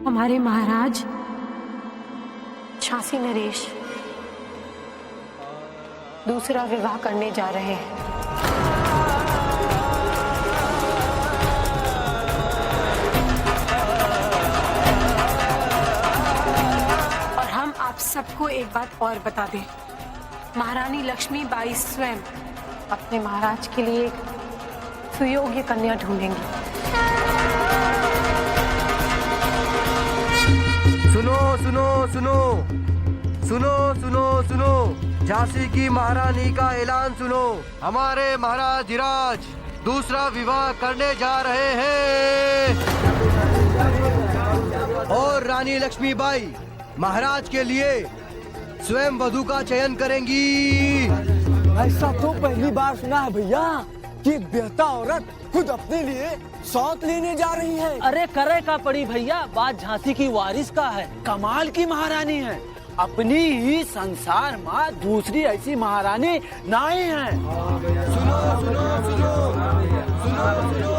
हमारे महाराज झांसी नरेश दूसरा विवाह करने जा रहे हैं। और हम आप सबको एक बात और बता दें, महारानी लक्ष्मीबाई स्वयं अपने महाराज के लिए एक सुयोग्य कन्या ढूंढेंगी। सुनो सुनो सुनो सुनो सुनो सुनो, झांसी की महारानी का ऐलान सुनो। हमारे महाराज धीराज दूसरा विवाह करने जा रहे हैं और रानी लक्ष्मीबाई महाराज के लिए स्वयं वधू का चयन करेंगी। ऐसा तो पहली बार सुना है भैया कि एक बेहता औरत खुद अपने लिए सौत लेने जा रही है। अरे करे का पड़ी भैया, बात झांसी की वारिस का है, कमाल की महारानी है, अपनी ही संसार माँ दूसरी ऐसी महारानी नहीं है। सुनो सुनो सुनो सुनो सुनो सुनो।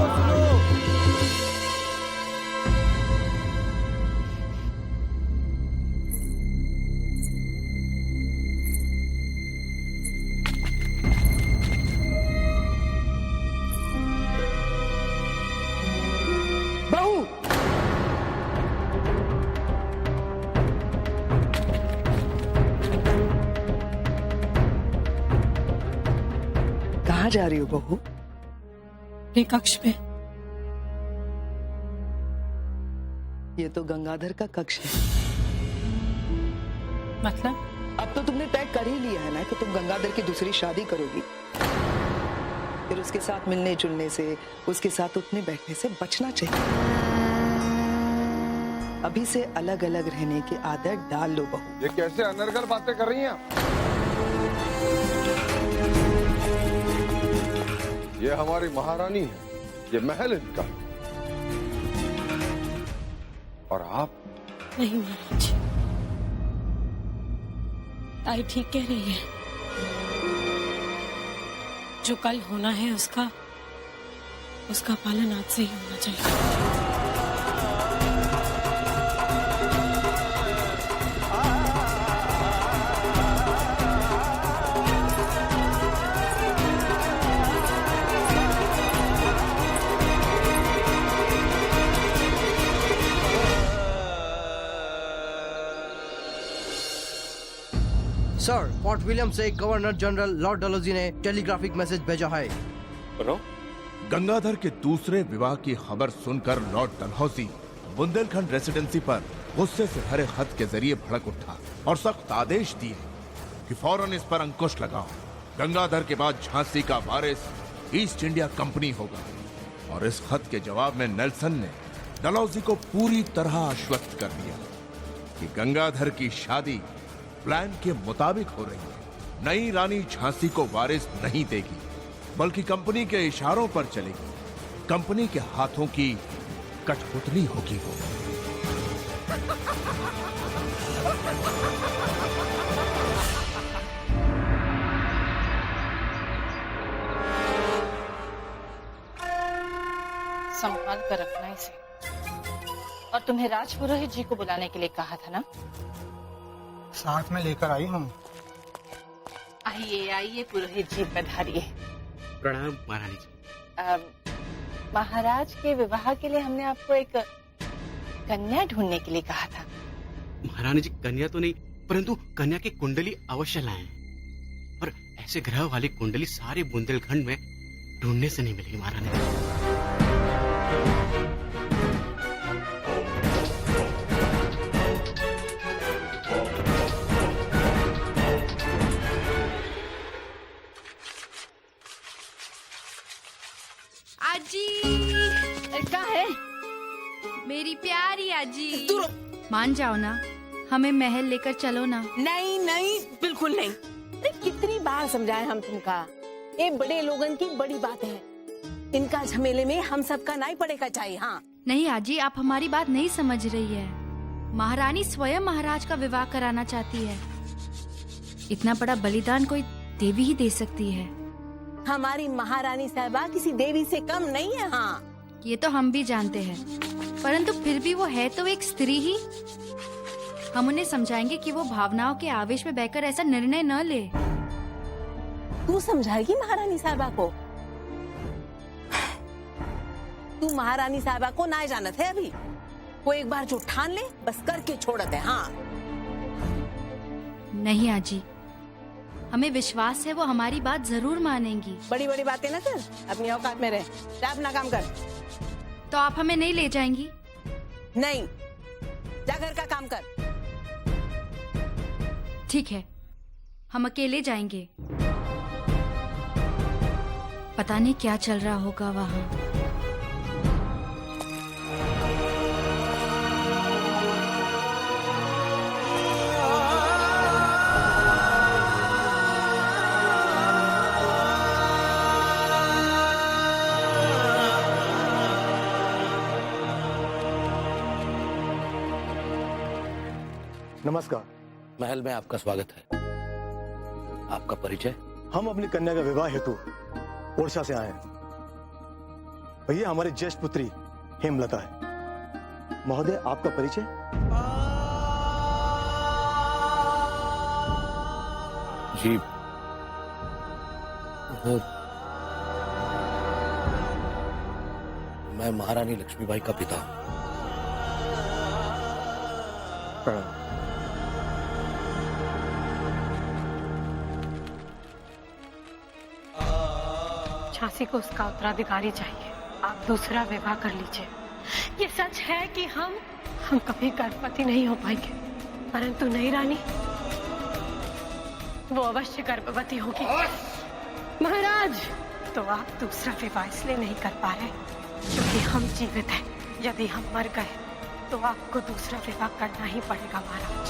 कहाँ जा रही हो बहू? कक्ष में। ये तो गंगाधर का कक्ष है। मतलब अब तो तुमने तय कर ही लिया है ना कि तुम गंगाधर की दूसरी शादी करोगी। फिर उसके साथ मिलने जुलने से, उसके साथ उठने बैठने से बचना चाहिए। अभी से अलग अलग रहने की आदत डाल लो बहू। ये कैसे अनर्गल बातें कर रही हैं आप? ये हमारी महारानी है, ये महल इनका, और आप? नहीं महाराज, ताई ठीक कह रही है। जो कल होना है उसका पालन आज से ही होना चाहिए। सर, फोर्ट विलियम से गवर्नर जनरल लॉर्ड डलहौजी ने टेलीग्राफिक मैसेज भेजा है। गंगाधर के दूसरे विवाह की खबर सुनकर लॉर्ड डलहौजी बुंदेलखंड रेसिडेंसी पर गुस्से से भरे खत के जरिए भड़क उठा और सख्त आदेश दिए कि फौरन इस पर अंकुश लगाओ। गंगाधर के बाद झांसी का वारिस ईस्ट इंडिया कंपनी होगा। और इस खत के जवाब में नेल्सन ने डलहौजी को पूरी तरह आश्वस्त कर दिया कि गंगाधर की शादी प्लान के मुताबिक हो रही है। नई रानी झांसी को वारिस नहीं देगी, बल्कि कंपनी के इशारों पर चलेगी। कंपनी के हाथों की कठपुतली होगी वो। संभाल कर रखना इसे। और तुम्हें राजपुरोहित जी को बुलाने के लिए कहा था ना? साथ में लेकर आई हूँ। आइए आइए पुरोहित जी, पधारिए। प्रणाम महारानी जी। महाराज के विवाह के लिए हमने आपको एक कन्या ढूंढने के लिए कहा था। महारानी जी, कन्या तो नहीं, परंतु कन्या की कुंडली अवश्य लाएं। पर ऐसे ग्रह वाली कुंडली सारे बुंदेलखंड में ढूंढने से नहीं मिलेगी महारानी जी। क्या है? मेरी प्यारी आजी, मान जाओ ना, हमें महल लेकर चलो ना। नहीं नहीं, बिल्कुल नहीं। अरे कितनी बार समझाए हम तुमका, ये बड़े लोगन की बड़ी बात है, इनका झमेले में हम सबका नहीं पड़ेगा चाहिए। हाँ नहीं आजी, आप हमारी बात नहीं समझ रही है। महारानी स्वयं महाराज का विवाह कराना चाहती है। इतना बड़ा बलिदान कोई देवी ही दे सकती है। हमारी महारानी साहबा किसी देवी से कम नहीं है। हाँ, ये तो हम भी जानते हैं, परंतु फिर भी वो है तो एक स्त्री ही। हम उन्हें समझाएंगे कि वो भावनाओं के आवेश में बहकर ऐसा निर्णय न ले। तू समझाएगी महारानी साहबा को? तू महारानी साहबा को ना जानत है अभी। वो एक बार जो ठान ले बस करके छोड़त है। हाँ नहीं आजी, हमें विश्वास है वो हमारी बात जरूर मानेंगी। बड़ी बड़ी बातें ना कर, अपनी औकात में रह। जा अपना काम कर। तो आप हमें नहीं ले जाएंगी? नहीं, जा घर का काम कर। ठीक है, हम अकेले जाएंगे। पता नहीं क्या चल रहा होगा वहाँ। नमस्कार। महल में आपका स्वागत है। आपका परिचय? हम अपनी कन्या का विवाह हेतु ओडिशा से आए हैं। भैया हमारी ज्येष्ठ पुत्री हेमलता है। महोदय आपका परिचय? जी, मैं महारानी लक्ष्मीबाई का पिता हूं। झांसी को उसका उत्तराधिकारी चाहिए। आप दूसरा विवाह कर लीजिए। ये सच है कि हम कभी गर्भवती नहीं हो पाएंगे, परंतु नहीं रानी, वो अवश्य गर्भवती होगी। महाराज, तो आप दूसरा विवाह इसलिए नहीं कर पा रहे क्योंकि हम जीवित हैं। यदि हम मर गए तो आपको दूसरा विवाह करना ही पड़ेगा महाराज।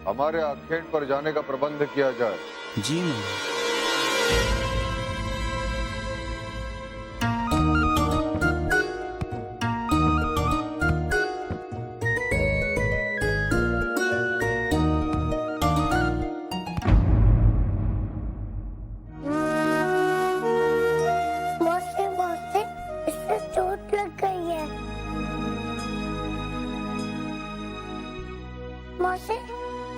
हमारे आखेट पर जाने का प्रबंध किया जाए। जी इससे चोट लग गई है। मौसी,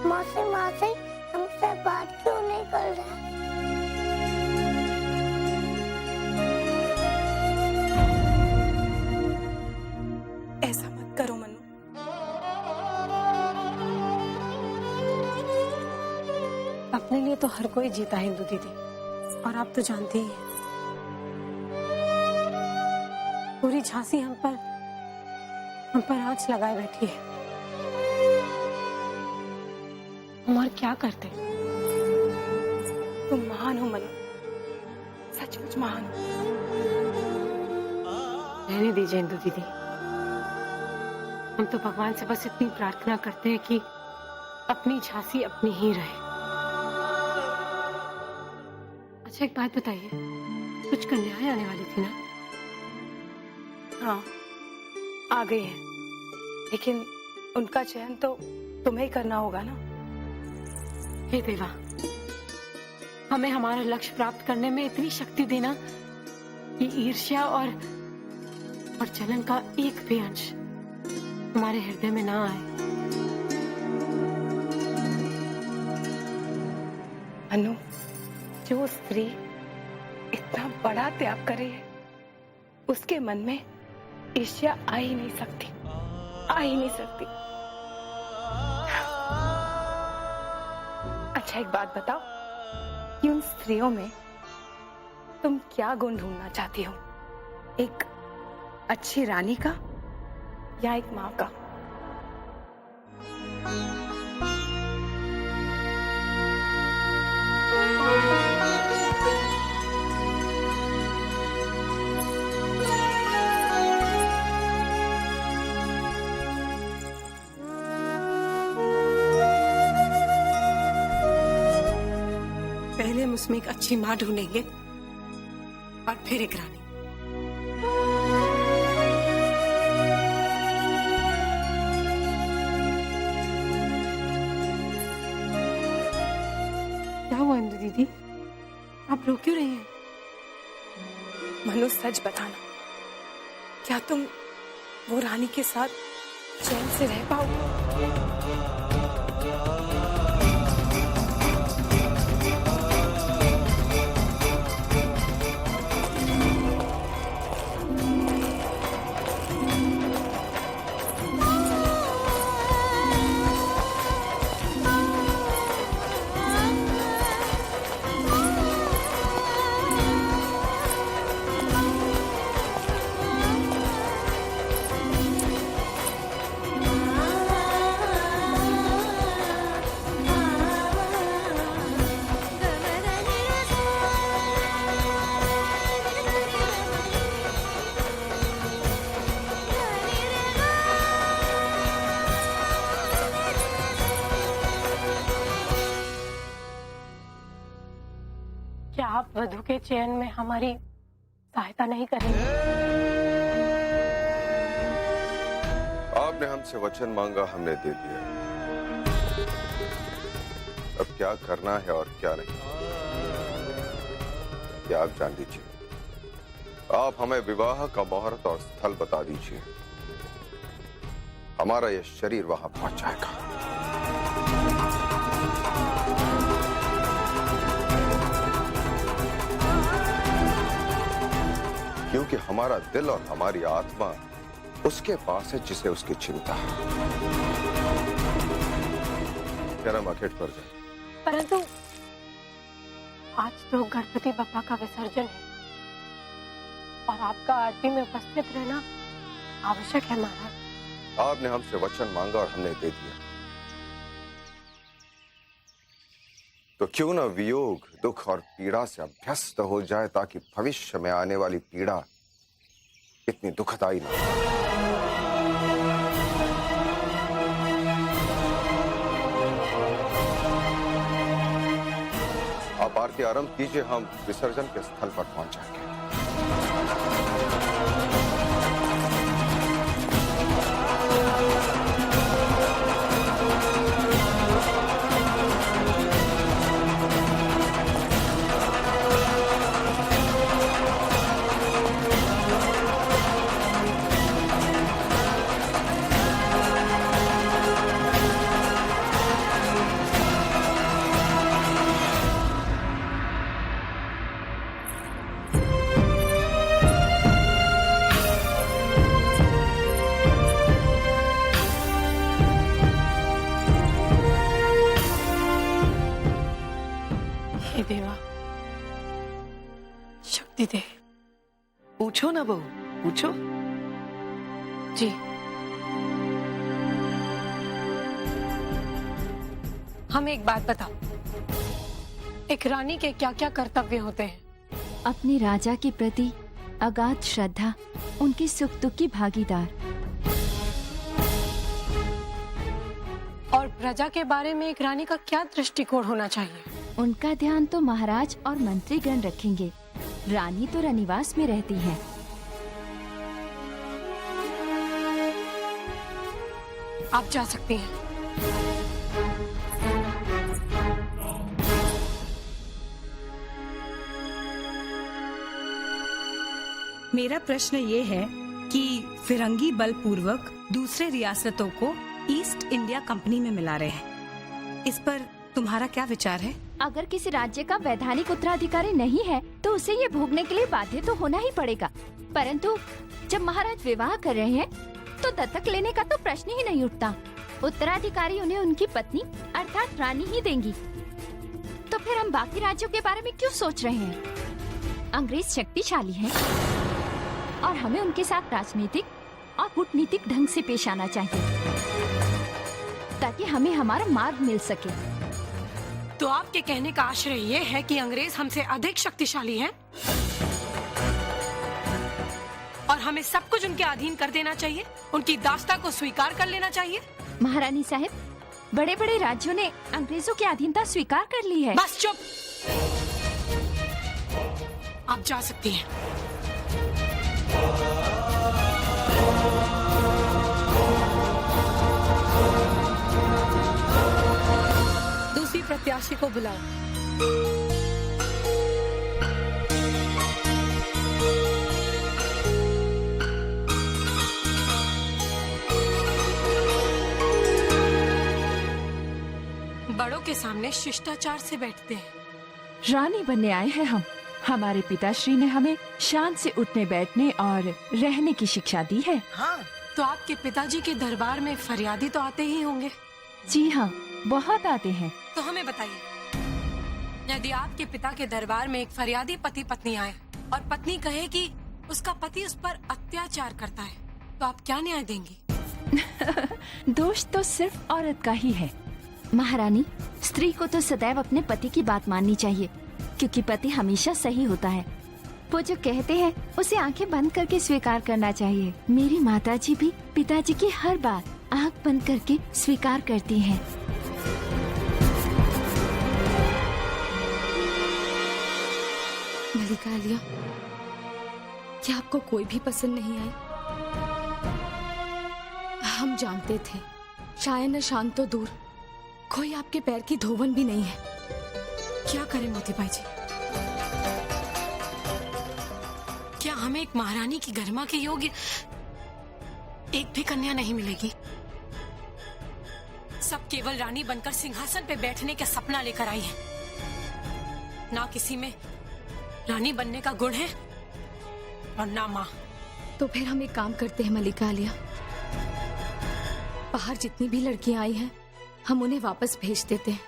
मौसी, मौसी, हमसे बात क्यों नहीं कर रहा? ऐसा मत करो मनु। अपने लिए तो हर कोई जीता है इंदु दीदी, और आप तो जानती ही हैं। पूरी झांसी हम पर आंच लगाए बैठी है। हम और क्या करते? तुम महान हो मनु, सचमुच महान हो। रहने दीजिए इंदु दीदी, हम तो भगवान से बस इतनी प्रार्थना करते हैं कि अपनी झांसी अपनी ही रहे। अच्छा, एक बात बताइए, कुछ कन्याएं आने वाली थी ना? हाँ, आ गई है, लेकिन उनका चयन तो तुम्हें ही करना होगा ना। हे देवा, हमें हमारा लक्ष्य प्राप्त करने में इतनी शक्ति देना कि ईर्ष्या और जलन का एक भी अंश हमारे हृदय में ना आए। अनु, जो स्त्री इतना बड़ा त्याग करे है, उसके मन में ईर्ष्या आ ही नहीं सकती, आ ही नहीं सकती। अच्छा, एक बात बताओ कि उन स्त्रियों में तुम क्या गुण ढूंढना चाहती हो? एक अच्छी रानी का या एक माँ का? पहले हम उसमें एक अच्छी माँ ढूंढेंगे और फिर एक रानी। क्या हुआ इंदु दीदी, आप रो क्यों रही हैं? मनु सच बताना, क्या तुम वो रानी के साथ चैन से रह पाओगे? क्या आप वधु के चयन में हमारी सहायता नहीं करेंगे? आपने हमसे वचन मांगा, हमने दे दिया। अब क्या करना है और क्या नहीं, ये आप जान लीजिए। आप हमें विवाह का मुहूर्त और स्थल बता दीजिए, हमारा यह शरीर वहां पहुंच जाएगा। क्योंकि हमारा दिल और हमारी आत्मा उसके पास है जिसे उसकी चिंता है। क्या नाम अखेट पर जाए। परंतु आज तो गणपति बप्पा का विसर्जन है और आपका आरती में उपस्थित रहना आवश्यक है महाराज। आपने हमसे वचन मांगा और हमने दे दिया, तो क्यों न वियोग, दुख और पीड़ा से अभ्यस्त हो जाए, ताकि भविष्य में आने वाली पीड़ा इतनी दुखदायी ना हो। आप आरती आरंभ कीजिए, हम विसर्जन के स्थल पर पहुंच जाएंगे। हे देवा, शक्ति दे। पूछो ना बहू, पूछो। जी, हमें एक बात बताओ, एक रानी के क्या क्या कर्तव्य होते हैं? अपने राजा के प्रति अगाध श्रद्धा, उनके सुख दुख की भागीदार। और प्रजा के बारे में एक रानी का क्या दृष्टिकोण होना चाहिए? उनका ध्यान तो महाराज और मंत्रीगण रखेंगे, रानी तो रनिवास में रहती है। आप जा सकती हैं। मेरा प्रश्न ये है कि फिरंगी बलपूर्वक दूसरे रियासतों को ईस्ट इंडिया कंपनी में मिला रहे हैं, इस पर तुम्हारा क्या विचार है? अगर किसी राज्य का वैधानिक उत्तराधिकारी नहीं है तो उसे ये भोगने के लिए बाध्य तो होना ही पड़ेगा। परंतु जब महाराज विवाह कर रहे हैं तो दत्तक लेने का तो प्रश्न ही नहीं उठता। उत्तराधिकारी उन्हें उनकी पत्नी अर्थात रानी ही देंगी। तो फिर हम बाकी राज्यों के बारे में क्यों सोच रहे हैं? अंग्रेज शक्तिशाली हैं और हमें उनके साथ राजनीतिक और कूटनीतिक ढंग से पेश आना चाहिए ताकि हमें हमारा मार्ग मिल सके। तो आपके कहने का आशय ये है कि अंग्रेज हमसे अधिक शक्तिशाली हैं और हमें सब कुछ उनके अधीन कर देना चाहिए, उनकी दास्ता को स्वीकार कर लेना चाहिए। महारानी साहब, बड़े बड़े राज्यों ने अंग्रेजों की अधीनता स्वीकार कर ली है। बस चुप, आप जा सकती हैं। दूसरी प्रत्याशी को बुलाओ। बड़ों के सामने शिष्टाचार से बैठते हैं। रानी बनने आए हैं हम। हमारे पिताश्री ने हमें शांत से उठने बैठने और रहने की शिक्षा दी है। हाँ, तो आपके पिताजी के दरबार में फरियादी तो आते ही होंगे। जी हाँ, बहुत आते हैं। तो हमें बताइए, यदि आपके पिता के दरबार में एक फरियादी पति पत्नी आए और पत्नी कहे कि उसका पति उस पर अत्याचार करता है, तो आप क्या न्याय देंगी? दोष तो सिर्फ औरत का ही है। महारानी, स्त्री को तो सदैव अपने पति की बात माननी चाहिए, क्योंकि पति हमेशा सही होता है। वो जो कहते हैं उसे आंखें बंद करके स्वीकार करना चाहिए। मेरी माताजी भी पिताजी की हर बात आंख बंद करके स्वीकार करती हैं। मलिका आलिया, क्या आपको कोई भी पसंद नहीं आई? हम जानते थे, शायद शान तो दूर, कोई आपके पैर की धोवन भी नहीं है। क्या करें मोतीबाई जी? क्या हमें एक महारानी की गरिमा के योग्य एक भी कन्या नहीं मिलेगी? सब केवल रानी बनकर सिंहासन पे बैठने का सपना लेकर आई है। ना किसी में रानी बनने का गुण है और ना माँ। तो फिर हम एक काम करते हैं मलिका आलिया, बाहर जितनी भी लड़कियां आई हैं, हम उन्हें वापस भेज देते हैं।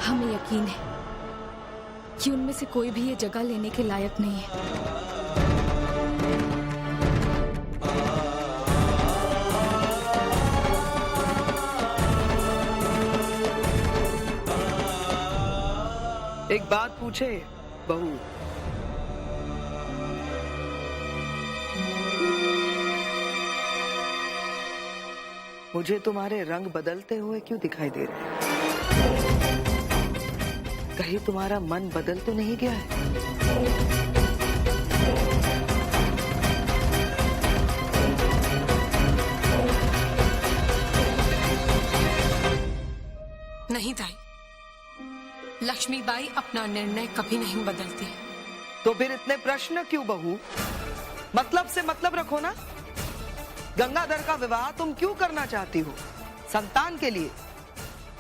हमें यकीन है कि उनमें से कोई भी ये जगह लेने के लायक नहीं है। एक बात पूछे बहू, मुझे तुम्हारे रंग बदलते हुए क्यों दिखाई दे रहे हैं? कहीं तुम्हारा मन बदल तो नहीं गया है? नहीं ताई, लक्ष्मीबाई अपना निर्णय कभी नहीं बदलती। तो फिर इतने प्रश्न क्यों बहू? मतलब से मतलब रखो ना। गंगाधर का विवाह तुम क्यों करना चाहती हो? संतान के लिए?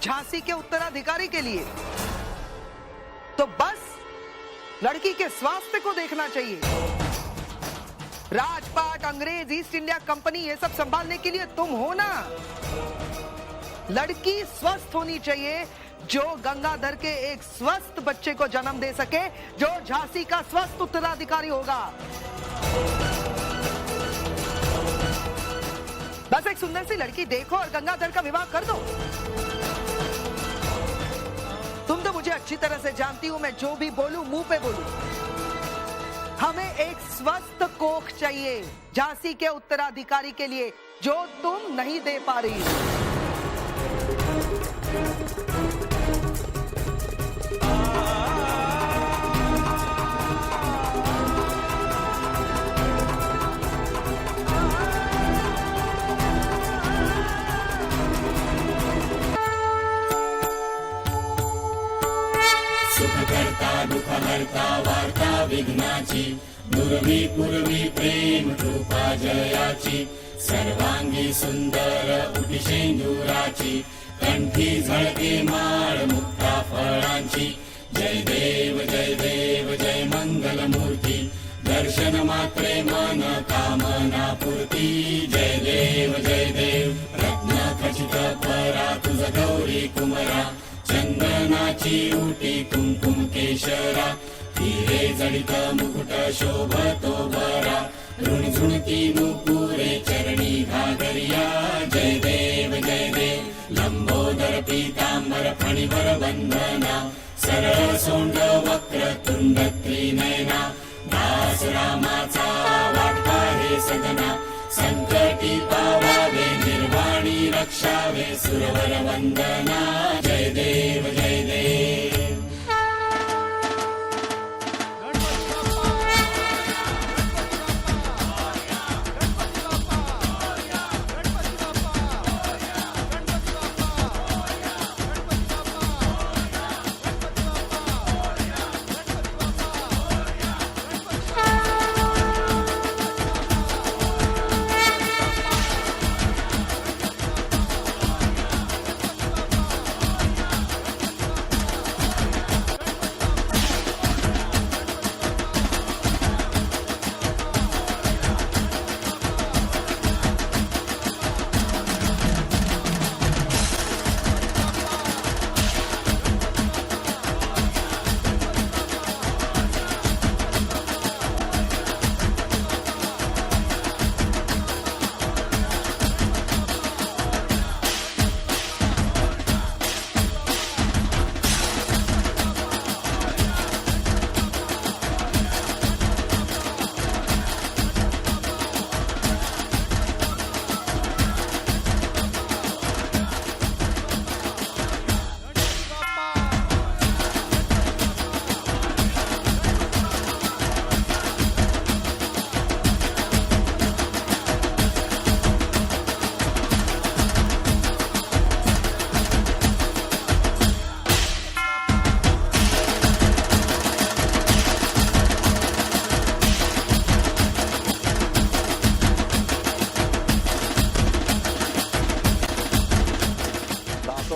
झांसी के उत्तराधिकारी के लिए? तो बस लड़की के स्वास्थ्य को देखना चाहिए। राजपाट, अंग्रेज, ईस्ट इंडिया कंपनी ये सब संभालने के लिए तुम हो ना। लड़की स्वस्थ होनी चाहिए, जो गंगाधर के एक स्वस्थ बच्चे को जन्म दे सके, जो झांसी का स्वस्थ उत्तराधिकारी होगा। बस एक सुंदर सी लड़की देखो और गंगाधर का विवाह कर दो। तुम तो मुझे अच्छी तरह से जानती हो, मैं जो भी बोलूं मुंह पे बोलूं। हमें एक स्वस्थ कोख चाहिए झांसी के उत्तराधिकारी के लिए, जो तुम नहीं दे पा रही हो। सुखकर्ता दुःखहर्ता वार्ता विघ्नाची, दुर्वी पूर्वी प्रेम कृपा जयाची, सर्वांगी सुंदर उटिशेंदुराची, कंठी झळके माळ मुक्ता फळांची। जय देव जय देव जय मंगलमूर्ती, दर्शन मात्रे मन कामना पूर्ती। जय देव रत्न खचित परा तुझ गौरी कुमरा, चंदनाची उटी कुंकुम केशरा, हिरे जडित मुकुट शोभतो बरा, ऋणझुणती नुपुरे चरणी घागरिया। जय देव लंबोदर पीतांबर फणिवर वंदना, सरळ सोंड वक्र तुंड त्रिनयना, दास रामाचा वाटता हे सदना, संकटी पावावे निर्वाणी रक्षावे सुरवर वंदना। जय देव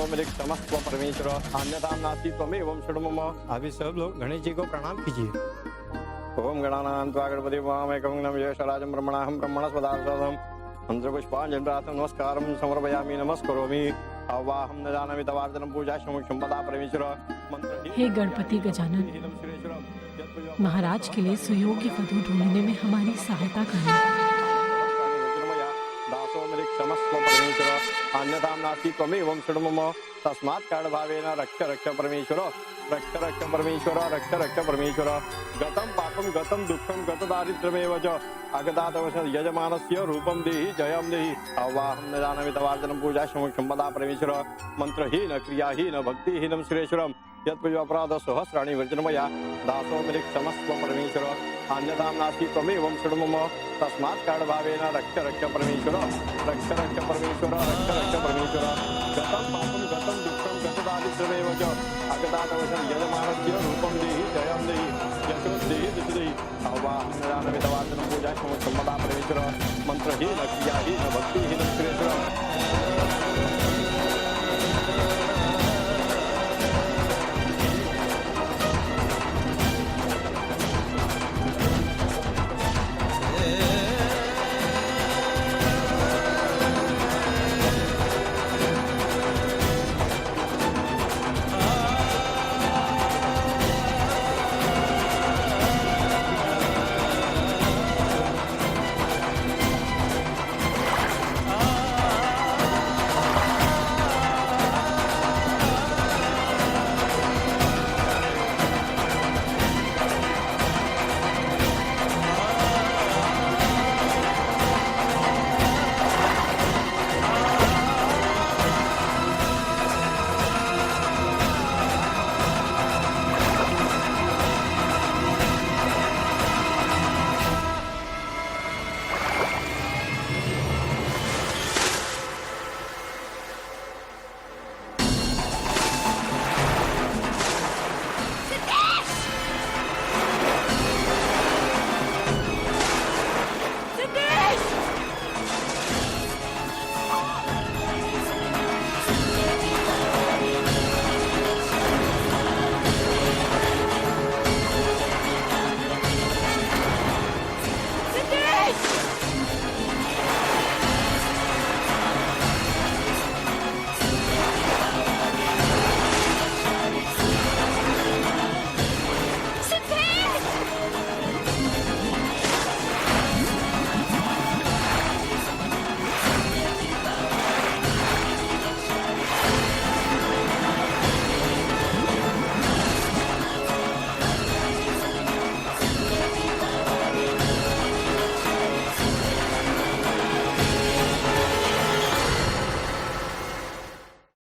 मेरे क्षमस्व परमेश्वर अन्यथा नास्ति त्वमेवं शृणु मम। अभी सब लोग गणेश जी को प्रणाम कीजिए। ओम गणानां त्वा गणपति वामेकं नमः ब्रह्मणाहं ब्रह्मणस्पदार्थं मंत्रपुष्पाञ्जलिरातं नमस्कारं समर्पयामि नमस्करोमि। अवाहं न जानामि तवार्चनं पूजा समुक्षं पदा परमेश्वर मंत्र। हे गणपति गजानन, महाराज के लिए सुयोग्य वधु ढूंढने में हमारी सहायता करना। दासो मेरे क्षमस्व परमेश्वर अन्यथा नास्ति त्वमेवं शृणु मम। तस्मात् कारणभावेन रक्ष रक्ष परमेश्वर रक्ष रक्ष परमेश्वर रक्ष रक्ष परमेश्वर। गतं पापं गतं दुःखं गतदारिद्र्यमेव च अगतातवश यजमानस्य रूपं देहि जयं देहि। अवाहं न जानामि तवार्चनं पूजा समुक्षं पदा परमेश्वर मंत्रहीन क्रियाहीन भक्तिहीनं सुरेश्वरं यत्पुजोपराध सहस्राणि वर्जनमया। दासो मेरे क्षमस्व परमेश्वर अन्यथा नास्ति त्वमेवं शृणु मम। तस्मात् कारणभावेन रक्ष रक्ष परमेश्वर रक्ष रक्ष परमेश्वर रक्ष रक्ष परमेश्वर। गतं पापं गतं दुःखं गतदारिद्र्यमेव च अगतातवश यजमानस्य रूपं देहि जयं देहि यशो देहि दिशि देहि। अवाहं न जानामि तवार्चनं पूजा समुक्षं पदा परमेश्वर मंत्रहीन क्रियाहीन